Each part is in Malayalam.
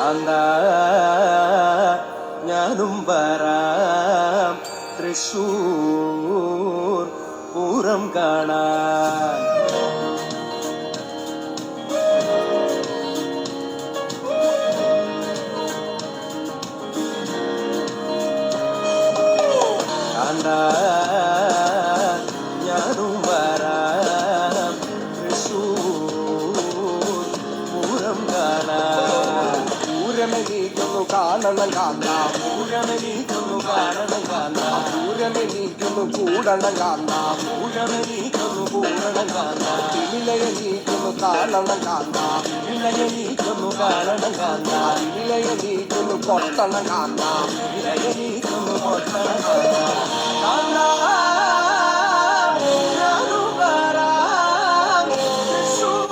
കാന്ത ഞാനും വരാം തൃശൂർ പൂരം കാണാൻ. കാന്ത ഞാനും വരാം തൃശൂർ പൂരം കാണാൻ. പൂരമെണീക്കുന്നു കാണണം കാന്ത, പൂരമെണീക്കുന്നു കാണണം കാന്ത, പൂരമെണീക്കുന്നു കൂടണം കാന്ത, പൂരമെണീക്കുന്നു പൂരണം കാന്ത, തിമിലയെണീക്കുന്നു കാണണം കാന്ത, ഇളയെണീക്കുന്നു കാണണം കാന്ത, തിമിലയെണീക്കുന്നു കൊട്ടണം കാന്ത. ഇളയെണീക്കുന്നു പൊട്ടണം കാന്ത. കാന്ത ഞാനും വരാം തൃശൂർ.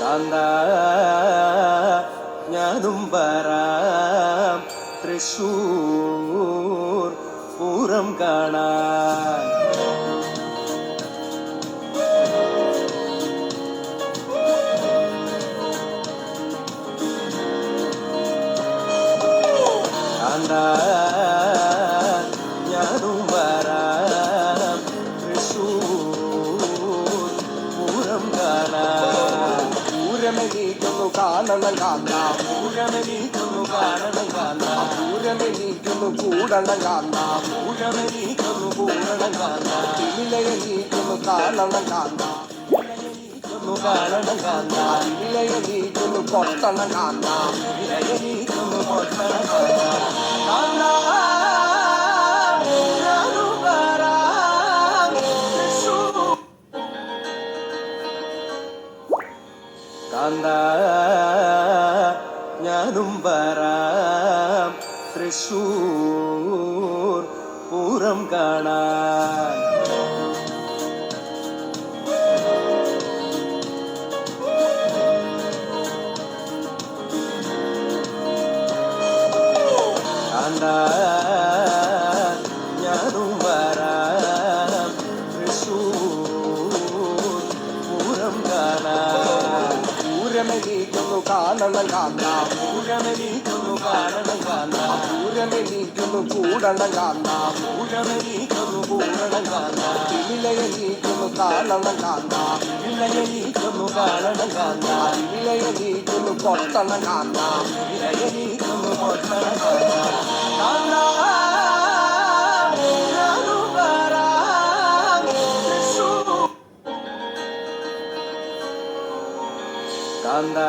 കാന്ത ഞാനും വരാം തൃശൂർ പൂരം കാണാൻ. കാന്ത ഞാനും വരാം തൃശൂർ പൂരം കാണാൻ. പൂരമെണീക്കുന്നു കാണണം കാന്ത, പൂരമെണീക്കുന്നു കാണണം കാന്ത, പൂരമെണീക്കുന്നു കൂടണം കാന്ത, പൂരമെണീക്കുന്നു പൂരണം കാന്ത, തിമിലയെണീക്കുന്നു കാണണം കാന്ത, ഇളയെണീക്കുന്നു കാണണം കാന്ത, തിമിലയെണീക്കുന്നു കൊട്ടണം കാന്ത. ഇളയെണീക്കുന്നു പൊട്ടണം കാന്ത. കാന്ത ഞാനും വരാം തൃശൂർ. കാന്ത ഞാനും വരാം തൃശൂർ പൂരം കാണാൻ. കാന്ത ഞാനും വരാം തൃശൂർ പൂരം കാണാൻ. പൂരമെണീക്കുന്നു കാണണം കാന്ത, പൂരമെണീക്കുന്നു കാണണം കാന്ത, പൂരമെണീക്കുന്നു കൂടണം കാന്ത, പൂരമെണീക്കുന്നു പൂരണം കാന്ത, തിമിലയെണീക്കുന്നു കാണണം കാന്ത, ഇളയെണീക്കുന്നു കാണണം കാന്ത, തിമിലയെണീക്കുന്നു കൊട്ടണം കാന്ത. ഇളയെണീക്കുന്നു പൊട്ടണം കാന്ത. കാന്ത ഞാനും വരാം തൃശൂർ. കാന്ത